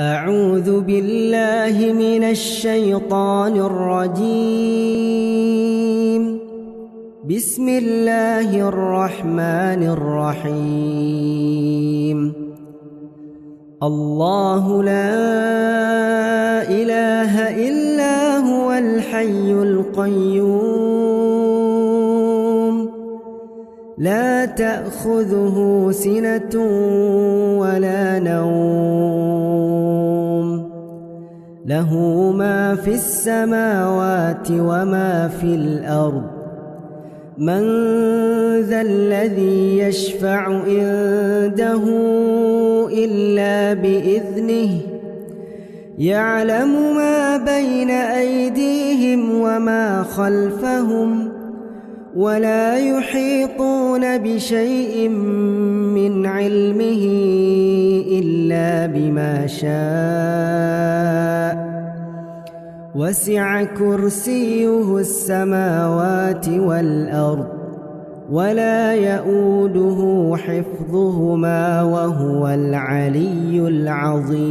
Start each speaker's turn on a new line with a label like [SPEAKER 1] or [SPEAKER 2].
[SPEAKER 1] أعوذ بالله من الشيطان الرجيم. بسم الله الرحمن الرحيم. الله لا إله إلا هو الحي القيوم لا تأخذه سنة ولا نوم له ما في السماوات وما في الأرض من ذا الذي يشفع عنده إلا بإذنه يعلم ما بين أيديهم وما خلفهم ولا يحيطون بشيء من علمه إلا بما شاء وسع كرسيه السماوات والأرض ولا يؤوده حفظهما وهو العلي العظيم.